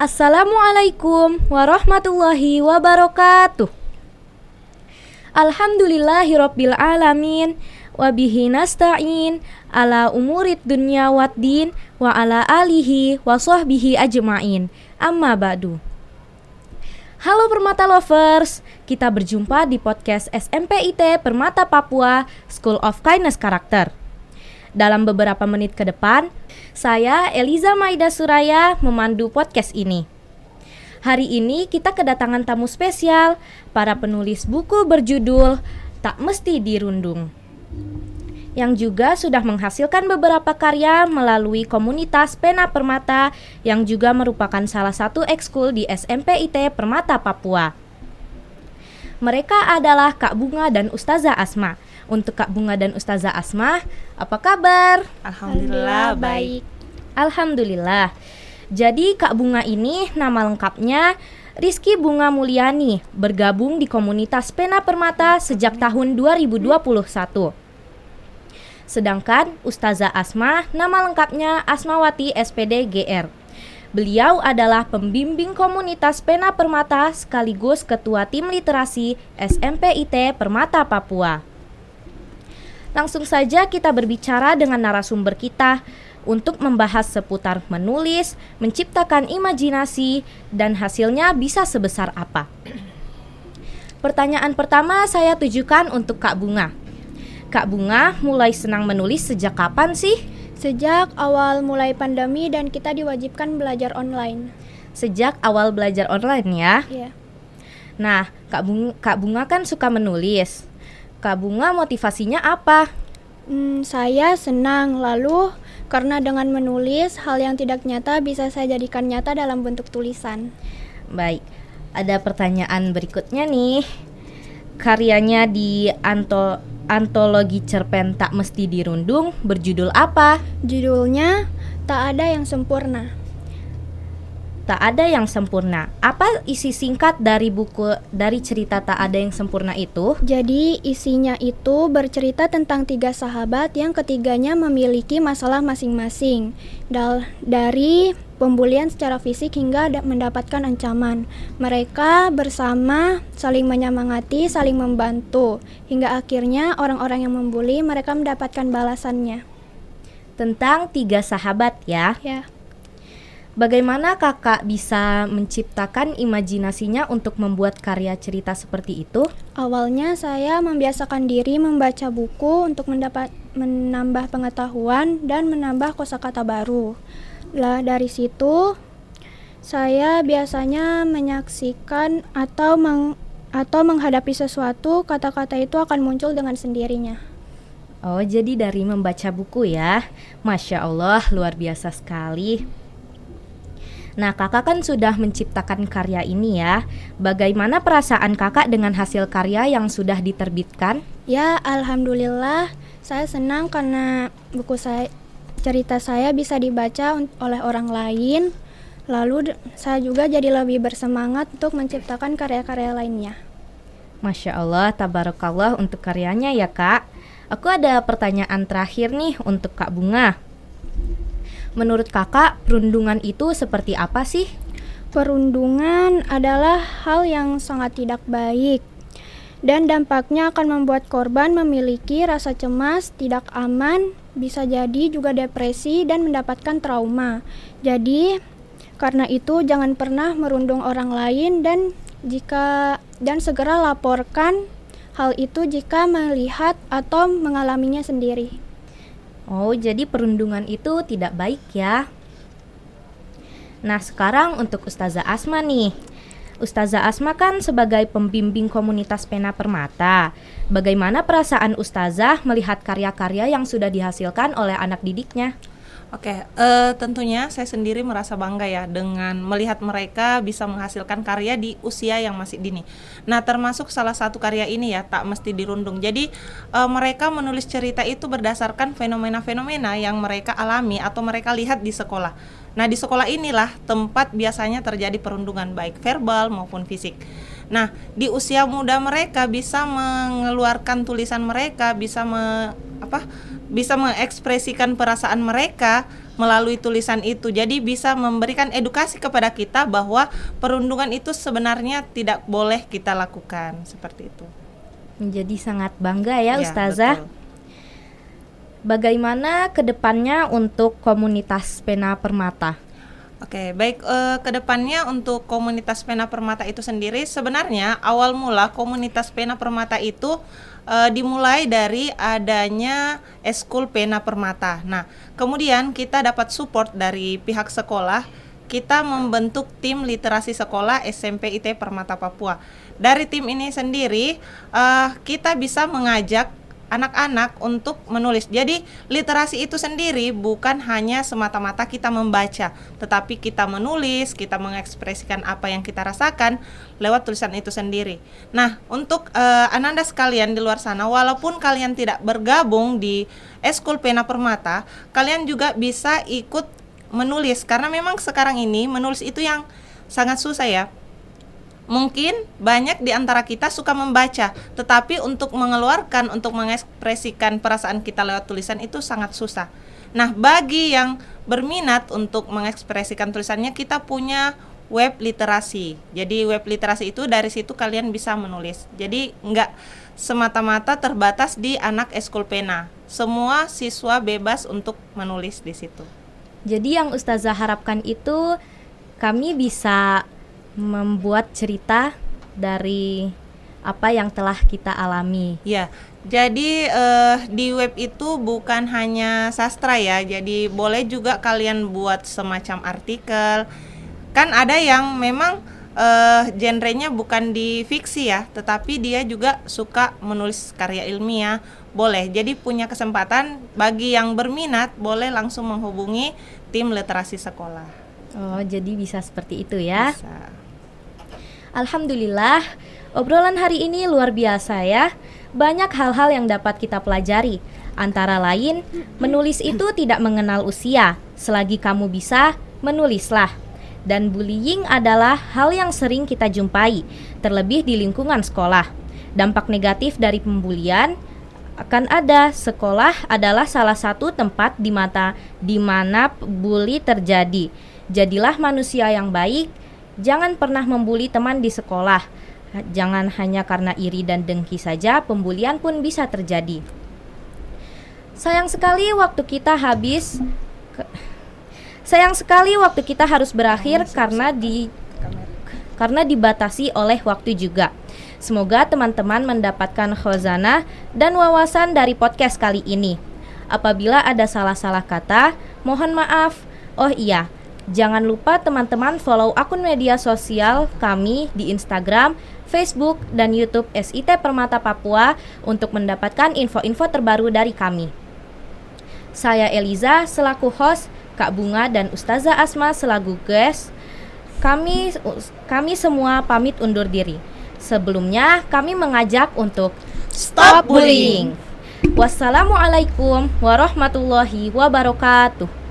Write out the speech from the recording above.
Assalamualaikum warahmatullahi wabarakatuh. Alhamdulillahirabbil alamin wabihi nasta'in ala umurid dunya waddin wa ala alihi wa sahbihi ajma'in. Amma ba'du. Halo Permata Lovers, kita berjumpa di podcast SMPIT Permata Papua School of Kindness Character. Dalam beberapa menit ke depan, saya Eliza Maida Suraya memandu podcast ini. Hari ini kita kedatangan tamu spesial, para penulis buku berjudul Tak Mesti Dirundung, yang juga sudah menghasilkan beberapa karya melalui komunitas Pena Permata yang juga merupakan salah satu ekskul di SMPIT Permata Papua. Mereka adalah Kak Bunga dan Ustazah Asma. Untuk Kak Bunga dan Ustazah Asma, apa kabar? Alhamdulillah baik. Alhamdulillah. Jadi Kak Bunga ini nama lengkapnya Rizky Bunga Mulyani, bergabung di komunitas Pena Permata sejak tahun 2021. Sedangkan Ustazah Asma nama lengkapnya Asmawati SPD GR. Beliau adalah pembimbing komunitas Pena Permata sekaligus ketua tim literasi SMPIT Permata Papua. Langsung saja kita berbicara dengan narasumber kita untuk membahas seputar menulis, menciptakan imajinasi, dan hasilnya bisa sebesar apa. Pertanyaan pertama saya tujukan untuk Kak Bunga. Kak Bunga mulai senang menulis sejak kapan sih? Sejak awal mulai pandemi dan kita diwajibkan belajar online. Sejak awal belajar online ya? Iya. Nah, Kak Bunga kan suka menulis. Kak Bunga motivasinya apa? Saya senang, lalu karena dengan menulis hal yang tidak nyata bisa saya jadikan nyata dalam bentuk tulisan. Baik, ada pertanyaan berikutnya nih. Karyanya di antologi cerpen Tak Mesti Dirundung berjudul apa? Judulnya Tak Ada Yang Sempurna. Tak Ada Yang Sempurna. Apa isi singkat dari cerita Tak Ada Yang Sempurna itu? Jadi isinya itu bercerita tentang 3 sahabat yang ketiganya memiliki masalah masing-masing, dari pembulian secara fisik hingga mendapatkan ancaman. Mereka bersama saling menyemangati, saling membantu, hingga akhirnya orang-orang yang membuli mereka mendapatkan balasannya. Tentang 3 sahabat ya? Ya. Bagaimana kakak bisa menciptakan imajinasinya untuk membuat karya cerita seperti itu? Awalnya saya membiasakan diri membaca buku untuk menambah pengetahuan dan menambah kosakata baru. Lah dari situ saya biasanya menyaksikan atau menghadapi sesuatu, kata-kata itu akan muncul dengan sendirinya. Oh, jadi dari membaca buku ya? Masya Allah, luar biasa sekali. Nah, kakak kan sudah menciptakan karya ini ya. Bagaimana perasaan kakak dengan hasil karya yang sudah diterbitkan? Ya, alhamdulillah saya senang karena cerita saya bisa dibaca oleh orang lain. Lalu saya juga jadi lebih bersemangat untuk menciptakan karya-karya lainnya. Masya Allah, tabarakallah untuk karyanya ya kak. Aku ada pertanyaan terakhir nih untuk Kak Bunga. Menurut kakak, perundungan itu seperti apa sih? Perundungan adalah hal yang sangat tidak baik dan dampaknya akan membuat korban memiliki rasa cemas, tidak aman, bisa jadi juga depresi dan mendapatkan trauma. Jadi, karena itu jangan pernah merundung orang lain dan segera laporkan hal itu jika melihat atau mengalaminya sendiri. Oh, jadi perundungan itu tidak baik ya. Nah, sekarang untuk Ustazah Asma nih. Ustazah Asma kan sebagai pembimbing komunitas Pena Permata. Bagaimana perasaan Ustazah melihat karya-karya yang sudah dihasilkan oleh anak didiknya? Oke, tentunya saya sendiri merasa bangga ya dengan melihat mereka bisa menghasilkan karya di usia yang masih dini. Nah, termasuk salah satu karya ini ya, Tak Mesti Dirundung. Jadi mereka menulis cerita itu berdasarkan fenomena-fenomena yang mereka alami atau mereka lihat di sekolah. Nah, di sekolah inilah tempat biasanya terjadi perundungan baik verbal maupun fisik. Nah, di usia muda mereka bisa mengeluarkan tulisan mereka, bisa bisa mengekspresikan perasaan mereka melalui tulisan itu. Jadi bisa memberikan edukasi kepada kita bahwa perundungan itu sebenarnya tidak boleh kita lakukan, seperti itu. Menjadi sangat bangga ya, Ustazah. Betul. Bagaimana kedepannya untuk komunitas Pena Permata? Oke, baik, kedepannya untuk komunitas Pena Permata itu sendiri, sebenarnya awal mula komunitas Pena Permata itu dimulai dari adanya Eskul Pena Permata. Nah, kemudian kita dapat support dari pihak sekolah, kita membentuk tim literasi sekolah SMP IT Permata Papua. Dari tim ini sendiri, kita bisa mengajak anak-anak untuk menulis. Jadi literasi itu sendiri bukan hanya semata-mata kita membaca, tetapi kita menulis, kita mengekspresikan apa yang kita rasakan lewat tulisan itu sendiri. Nah, untuk Ananda sekalian di luar sana, walaupun kalian tidak bergabung di Eskul Pena Permata, kalian juga bisa ikut menulis, karena memang sekarang ini menulis itu yang sangat susah ya. Mungkin banyak di antara kita suka membaca, tetapi untuk mengeluarkan, untuk mengekspresikan perasaan kita lewat tulisan itu sangat susah. Nah, bagi yang berminat untuk mengekspresikan tulisannya, kita punya web literasi. Jadi web literasi itu dari situ kalian bisa menulis. Jadi nggak semata-mata terbatas di anak Eskul Pena. Semua siswa bebas untuk menulis di situ. Jadi yang Ustazah harapkan itu kami bisa membuat cerita dari apa yang telah kita alami. Ya, jadi di web itu bukan hanya sastra ya. Jadi boleh juga kalian buat semacam artikel. Kan ada yang memang genrenya bukan di fiksi ya, tetapi dia juga suka menulis karya ilmiah. Boleh. Jadi punya kesempatan, bagi yang berminat boleh langsung menghubungi tim literasi sekolah. Oh, jadi bisa seperti itu ya. Bisa. Alhamdulillah, obrolan hari ini luar biasa ya. Banyak hal-hal yang dapat kita pelajari. Antara lain, menulis itu tidak mengenal usia. Selagi kamu bisa, menulislah. Dan bullying adalah hal yang sering kita jumpai, terlebih di lingkungan sekolah. Dampak negatif dari pembulian akan ada. Sekolah adalah salah satu tempat di mana bully terjadi. Jadilah manusia yang baik. Jangan pernah membuli teman di sekolah. Jangan hanya karena iri dan dengki saja pembulian pun bisa terjadi. Sayang sekali waktu kita harus berakhir karena dibatasi oleh waktu juga. Semoga teman-teman mendapatkan khazanah dan wawasan dari podcast kali ini. Apabila ada salah-salah kata, mohon maaf. Oh iya, jangan lupa teman-teman follow akun media sosial kami di Instagram, Facebook, dan YouTube SIT Permata Papua untuk mendapatkan info-info terbaru dari kami. Saya Eliza selaku host, Kak Bunga dan Ustazah Asma selaku guest. Kami semua pamit undur diri. Sebelumnya kami mengajak untuk stop bullying. Wassalamualaikum warahmatullahi wabarakatuh.